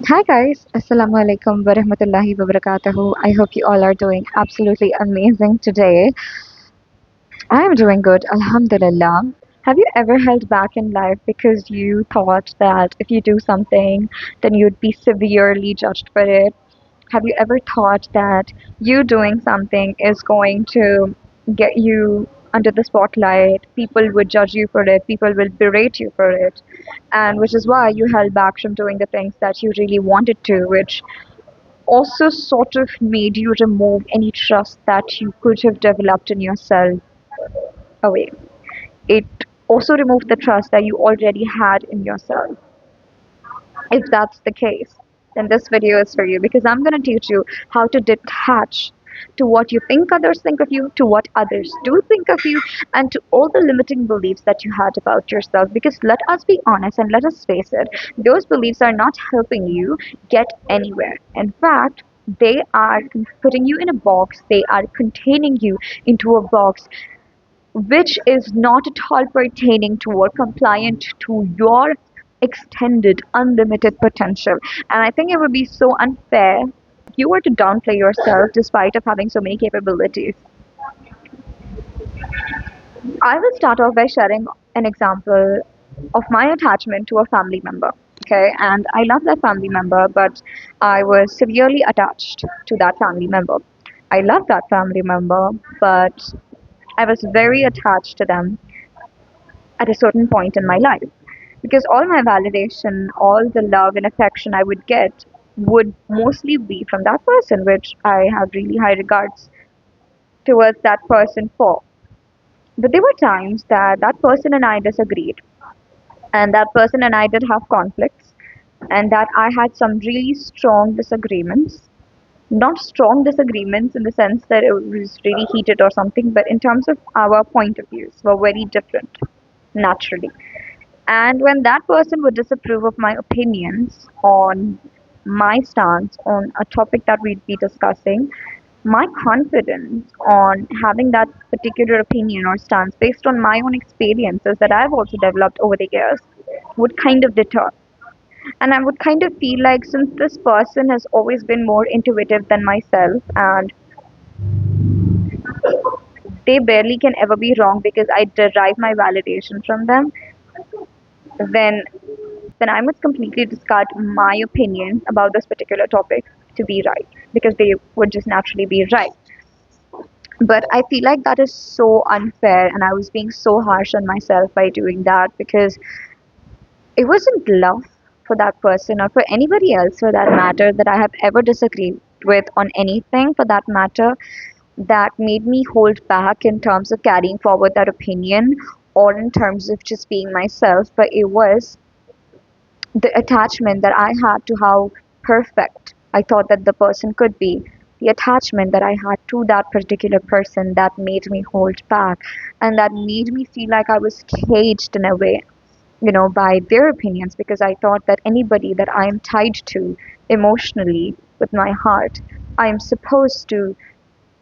Hi guys, Assalamu alaikum wa rahmatullahi wa barakatuhu. I hope you all are doing absolutely amazing today. I am doing good, alhamdulillah. Have you ever held back in life because you thought that if you do something, then you'd be severely judged for it? Have you ever thought that you doing something is going to get you under the spotlight? People would judge you for it, people will berate you for it, and which is why you held back from doing the things that you really wanted to, which also sort of made you remove any trust that you could have developed in yourself away. It also removed the trust that you already had in yourself. If that's the case, then this video is for you because I'm going to teach you how to detach to what you think others think of you, to what others do think of you, and to all the limiting beliefs that you had about yourself. Because let us be honest and let us face it, those beliefs are not helping you get anywhere. In fact, they are putting you in a box, they are containing you into a box which is not at all pertaining to or compliant to your extended, unlimited potential. And I think it would be so unfair if you were to downplay yourself despite of having so many capabilities. I will start off by sharing an example of my attachment to a family member. Okay, and I love that family member, but I was severely attached to that family member. I love that family member, but I was very attached to them at a certain point in my life because all my validation, all the love and affection I would get would mostly be from that person, which I have really high regards towards that person for. But there were times that that person and I disagreed, and that person and I did have conflicts, and that I had some really strong disagreements. Not strong disagreements in the sense that it was really heated or something, but in terms of our point of views were very different naturally. And when that person would disapprove of my opinions on my stance on a topic that we'd be discussing, my confidence on having that particular opinion or stance based on my own experiences that I've also developed over the years would kind of deter. And I would kind of feel like since this person has always been more intuitive than myself and they barely can ever be wrong because I derive my validation from them, then I must completely discard my opinions about this particular topic to be right because they would just naturally be right. But I feel like that is so unfair, and I was being so harsh on myself by doing that because it wasn't love for that person or for anybody else for that matter that I have ever disagreed with on anything for that matter that made me hold back in terms of carrying forward that opinion or in terms of just being myself, but it was the attachment that I had to how perfect I thought that the person could be, the attachment that I had to that particular person that made me hold back and that made me feel like I was caged in a way, by their opinions because I thought that anybody that I am tied to emotionally with my heart, I am supposed to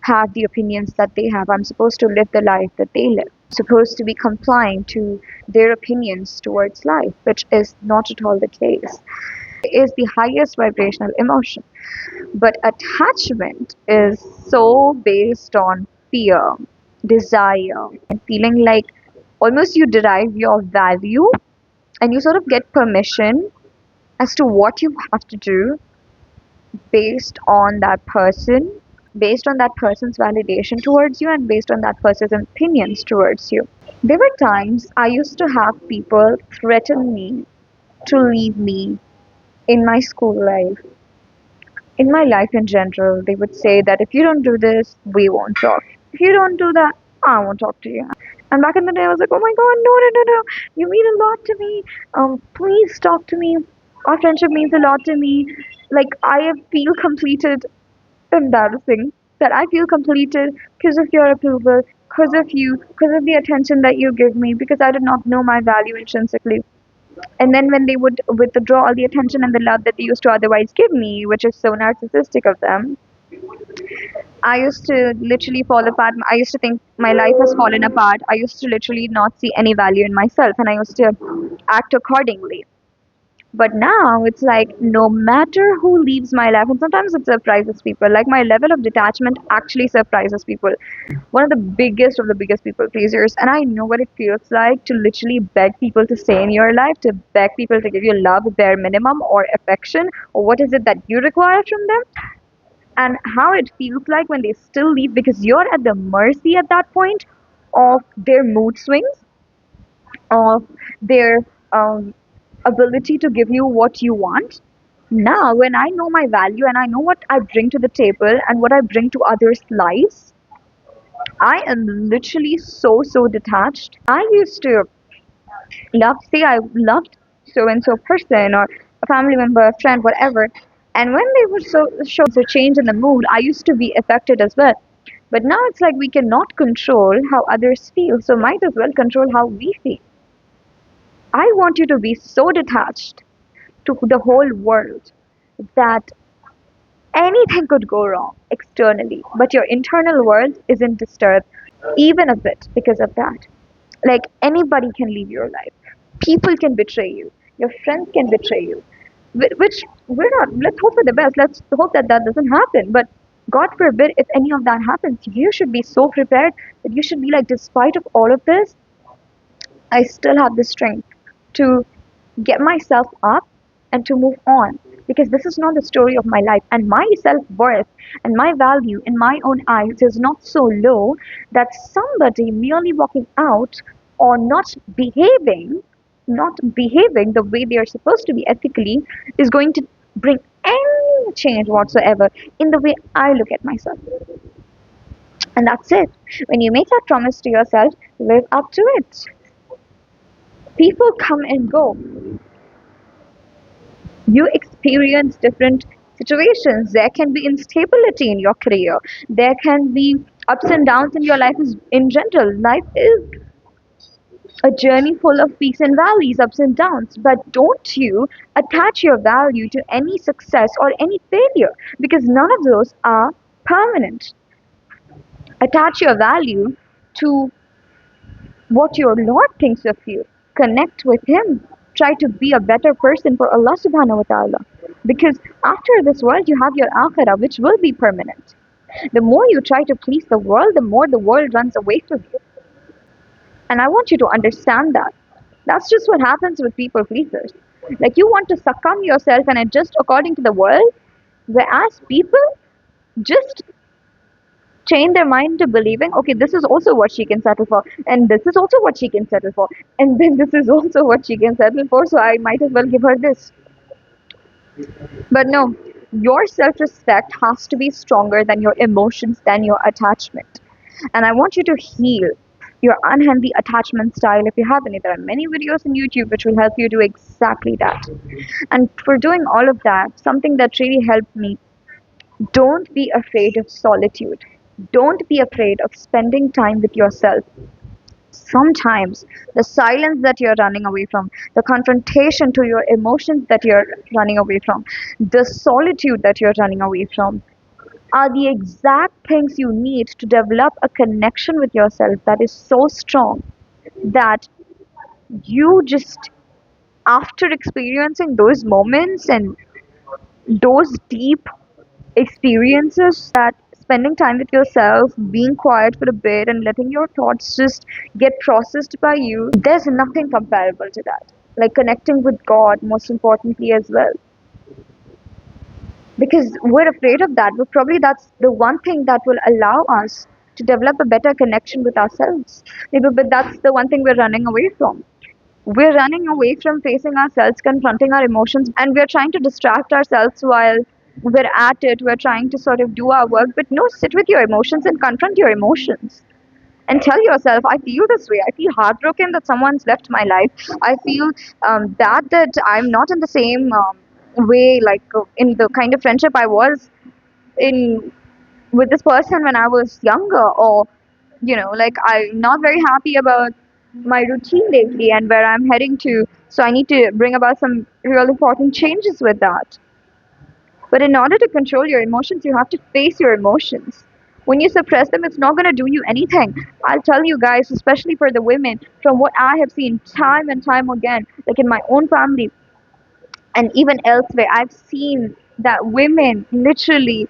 have the opinions that they have. I'm supposed to live the life that they live. Supposed to be complying to their opinions towards life, which is not at all the case. Is the highest vibrational emotion. But attachment is so based on fear, desire, and feeling like almost you derive your value and you sort of get permission as to what you have to do based on that person, based on that person's validation towards you, and based on that person's opinions towards you. There were times I used to have people threaten me to leave me in my school life, in my life in general. They would say that if you don't do this, we won't talk. If you don't do that, I won't talk to you. And back in the day, I was like, oh my god, no, no, no, no. You mean a lot to me. Please talk to me. Our friendship means a lot to me. Like, I feel completed. Embarrassing that I feel completed because of your approval, because of you, because of the attention that you give me, because I did not know my value intrinsically. And then when they would withdraw all the attention and the love that they used to otherwise give me, which is so narcissistic of them, I used to literally fall apart. I used to think my life has fallen apart. I used to literally not see any value in myself, and I used to act accordingly. But now it's like no matter who leaves my life, and sometimes it surprises people. Like my level of detachment actually surprises people. One of the biggest people pleasers, and I know what it feels like to literally beg people to stay in your life, to beg people to give you love, bare minimum, or affection, or what is it that you require from them, and how it feels like when they still leave because you're at the mercy at that point of their mood swings, of their um, ability to give you what you want. Now, when I know my value and I know what I bring to the table and what I bring to others' lives, I am literally so detached. I used to say I loved so and so person or a family member, a friend, whatever. And when they would show a change in the mood, I used to be affected as well. But now it's like we cannot control how others feel, so might as well control how we feel. I want you to be so detached to the whole world that anything could go wrong externally, but your internal world isn't disturbed even a bit because of that. Like anybody can leave your life. People can betray you. Your friends can betray you. Which we're not. Let's hope for the best. Let's hope that that doesn't happen. But God forbid if any of that happens, you should be so prepared that you should be like, despite of all of this, I still have the strength to get myself up and to move on, because this is not the story of my life, and my self-worth and my value in my own eyes is not so low that somebody merely walking out or not behaving the way they are supposed to be ethically is going to bring any change whatsoever in the way I look at myself. And that's it. When you make that promise to yourself, live up to it. People come and go. You experience different situations. There can be instability in your career. There can be ups and downs in your life in general. Life is a journey full of peaks and valleys, ups and downs. But don't you attach your value to any success or any failure, because none of those are permanent. Attach your value to what your Lord thinks of you. Connect with Him. Try to be a better person for Allah subhanahu wa ta'ala. Because after this world, you have your akhirah, which will be permanent. The more you try to please the world, the more the world runs away from you. And I want you to understand that. That's just what happens with people pleasers. Like you want to succumb yourself and adjust according to the world, whereas people just train their mind to believing, okay, this is also what she can settle for, and this is also what she can settle for, and then this is also what she can settle for, so I might as well give her this. But no, your self respect has to be stronger than your emotions, than your attachment. And I want you to heal your unhealthy attachment style if you have any. There are many videos on YouTube which will help you do exactly that. And for doing all of that, something that really helped me: don't be afraid of solitude. Don't be afraid of spending time with yourself. Sometimes the silence that you're running away from, the confrontation to your emotions that you're running away from, the solitude that you're running away from are the exact things you need to develop a connection with yourself that is so strong that you just, after experiencing those moments and those deep experiences, that spending time with yourself, being quiet for a bit, and letting your thoughts just get processed by you, there's nothing comparable to that. Like connecting with God, most importantly, as well. Because we're afraid of that, but probably that's the one thing that will allow us to develop a better connection with ourselves. Maybe, but that's the one thing we're running away from. We're running away from facing ourselves, confronting our emotions, and we're trying to distract ourselves while we're at it. We're trying to sort of do our work, but no, sit with your emotions and confront your emotions. And tell yourself, I feel this way. I feel heartbroken that someone's left my life. I feel bad that I'm not in the same way, like in the kind of friendship I was in with this person when I was younger, or like I'm not very happy about my routine lately and where I'm heading to. So I need to bring about some real important changes with that. But in order to control your emotions, you have to face your emotions. When you suppress them, it's not going to do you anything. I'll tell you guys, especially for the women, from what I have seen time and time again, like in my own family, And even elsewhere, I've seen that women literally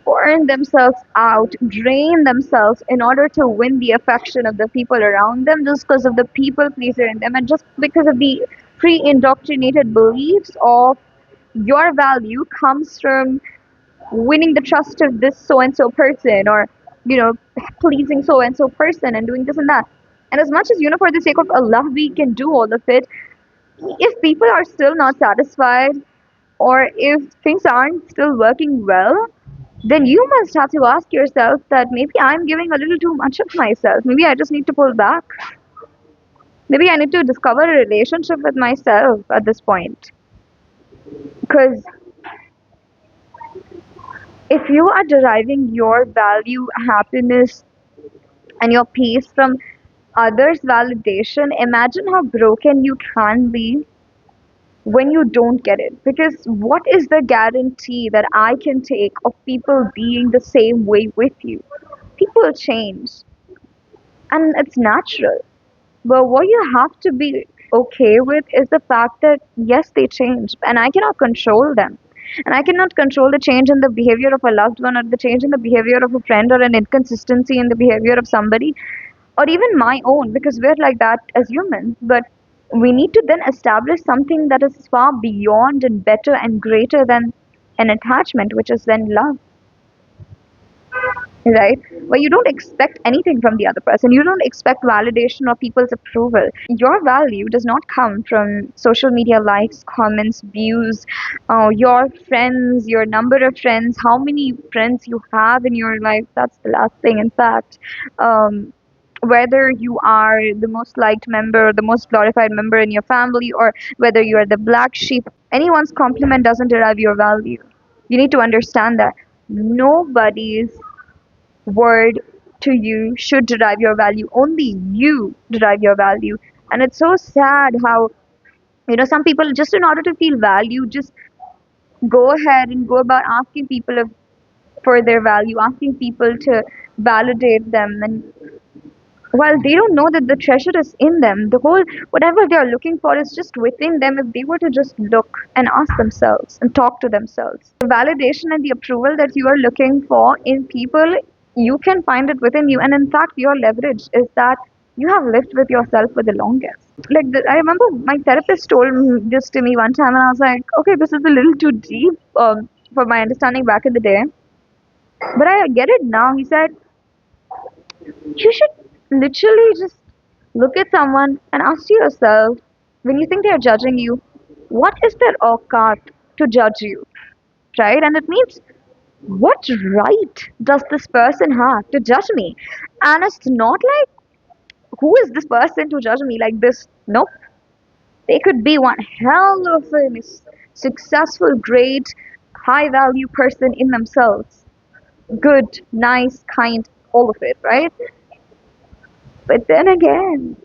burn themselves out, drain themselves in order to win the affection of the people around them, just because of the people pleaser in them, and just because of the pre indoctrinated beliefs of your value comes from winning the trust of this so and so person, or you know pleasing so and so person and doing this and that. And as much as for the sake of Allah we can do all of it, if people are still not satisfied, or if things aren't still working well, then you must have to ask yourself that maybe I'm giving a little too much of myself. Maybe I just need to pull back. Maybe I need to discover a relationship with myself at this point. Because if you are deriving your value, happiness, and your peace from others' validation, imagine how broken you can be when you don't get it. Because what is the guarantee that I can take of people being the same way with you? People change, and it's natural. But what you have to be okay with is the fact that yes, they change, and I cannot control them. And I cannot control the change in the behavior of a loved one, or the change in the behavior of a friend, or an inconsistency in the behavior of somebody, or even my own, because we're like that as humans. But we need to then establish something that is far beyond and better and greater than an attachment, which is then love, right? Where you don't expect anything from the other person. You don't expect validation or people's approval. Your value does not come from social media likes, comments, views, your friends, your number of friends, how many friends you have in your life. That's the last thing, in fact. Whether you are the most liked member, the most glorified member in your family, or whether you are the black sheep, anyone's compliment doesn't derive your value. You need to understand that nobody's word to you should derive your value. Only you derive your value. And it's so sad how, some people, just in order to feel valued, just go ahead and go about asking people for their value, asking people to validate them. And while they don't know that the treasure is in them, the whole, whatever they are looking for is just within them if they were to just look and ask themselves and talk to themselves. The validation and the approval that you are looking for in people, you can find it within you. And in fact, your leverage is that you have lived with yourself for the longest. Like, I remember my therapist told this to me one time, and I was like, okay, this is a little too deep for my understanding back in the day. But I get it now. He said, you should literally just look at someone and ask yourself, when you think they are judging you, what is their aukat to judge you, right? And it means, what right does this person have to judge me? And it's not like, who is this person to judge me like this? Nope. They could be one hell of a successful, great, high value person in themselves. Good, nice, kind, all of it, right? But then again,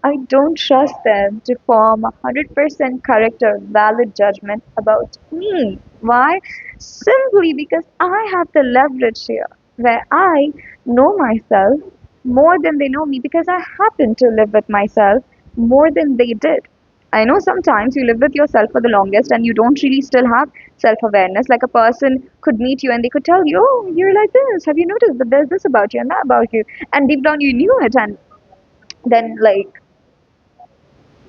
I don't trust them to form 100% correct or valid judgment about me. Why? Simply because I have the leverage here, where I know myself more than they know me, because I happen to live with myself more than they did. I know sometimes you live with yourself for the longest and you don't really still have self awareness. Like, a person could meet you and they could tell you, oh, you're like this. Have you noticed that there's this about you and that about you? And deep down you knew it. And then, like,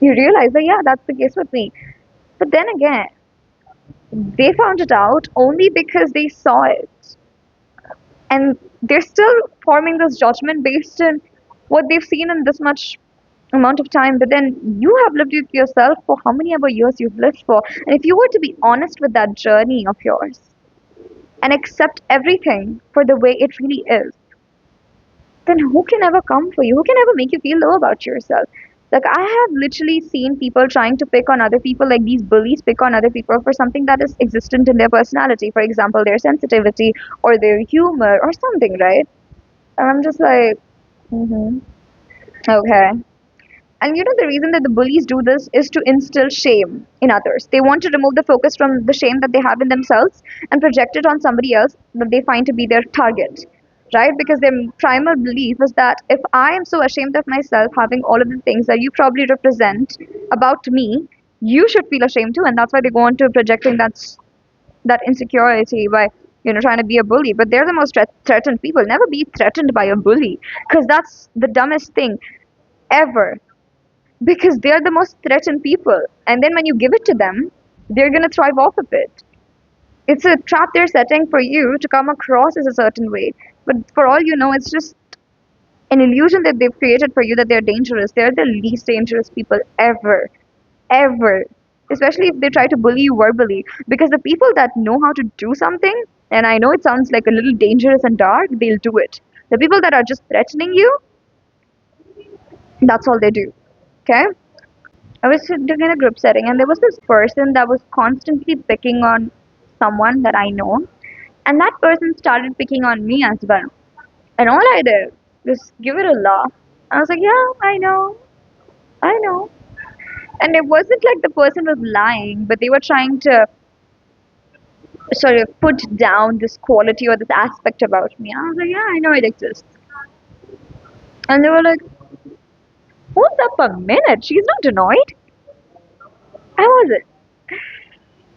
you realize that, yeah, that's the case with me. But then again, they found it out only because they saw it. And they're still forming this judgment based on what they've seen in this much amount of time. But then you have lived with yourself for how many ever years you've lived for. And if you were to be honest with that journey of yours and accept everything for the way it really is, then who can ever come for you? Who can ever make you feel low about yourself? Like, I have literally seen people trying to pick on other people, like these bullies pick on other people for something that is existent in their personality. For example, their sensitivity or their humor or something, right? And I'm just like, mm-hmm, okay. And the reason that the bullies do this is to instill shame in others. They want to remove the focus from the shame that they have in themselves and project it on somebody else that they find to be their target, right? Because their primal belief is that if I am so ashamed of myself having all of the things that you probably represent about me, you should feel ashamed too, and that's why they go on to projecting that insecurity by trying to be a bully. But they're the most threatened people. Never be threatened by a bully, because that's the dumbest thing ever, because they're the most threatened people, and then when you give it to them, they're going to thrive off of it. It's a trap they're setting for you to come across as a certain way, but for all you know, it's just an illusion that they've created for you that they're dangerous. They're the least dangerous people ever, ever. Especially if they try to bully you verbally. Because the people that know how to do something, and I know it sounds like a little dangerous and dark, they'll do it. The people that are just threatening you, that's all they do. Okay? I was sitting in a group setting, and there was this person that was constantly picking on someone that I know, and that person started picking on me as well. And all I did was give it a laugh. I was like, yeah, I know. And it wasn't like the person was lying, but they were trying to sort of put down this quality or this aspect about me. I was like, yeah, I know it exists. And they were like, hold up a minute, she's not annoyed. I wasn't.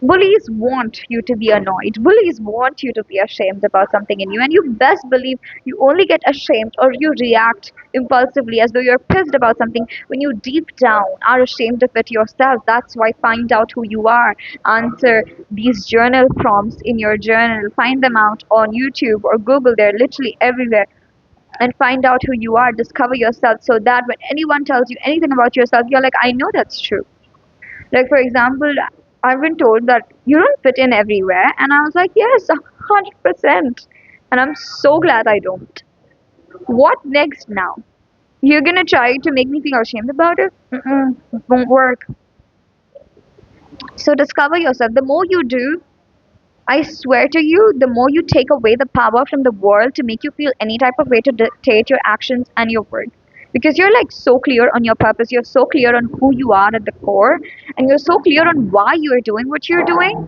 Bullies want you to be annoyed. Bullies want you to be ashamed about something in you. And you best believe you only get ashamed or you react impulsively as though you're pissed about something when you deep down are ashamed of it yourself. That's why find out who you are. Answer these journal prompts in your journal. Find them out on YouTube or Google. They're literally everywhere. And find out who you are. Discover yourself so that when anyone tells you anything about yourself, you're like, I know that's true. Like, for example, I've been told that you don't fit in everywhere, and I was like, yes, 100%. And I'm so glad I don't. What next now? You're gonna try to make me feel ashamed about it? Mm-mm, it won't work. So discover yourself. The more you do, I swear to you, the more you take away the power from the world to make you feel any type of way to dictate your actions and your work. Because you're like so clear on your purpose, you're so clear on who you are at the core, and you're so clear on why you're doing what you're doing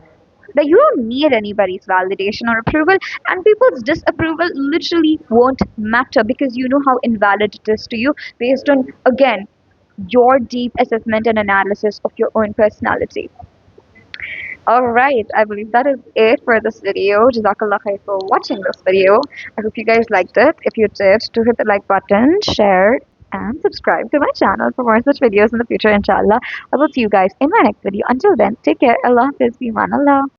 that you don't need anybody's validation or approval, and people's disapproval literally won't matter because you know how invalid it is to you based on, again, your deep assessment and analysis of your own personality. Alright, I believe that is it for this video. Jazakallah khair for watching this video. I hope you guys liked it. If you did, do hit the like button, share, and subscribe to my channel for more such videos in the future, inshallah. I will see you guys in my next video. Until then, take care. Allah Hafiz. Biman Allah.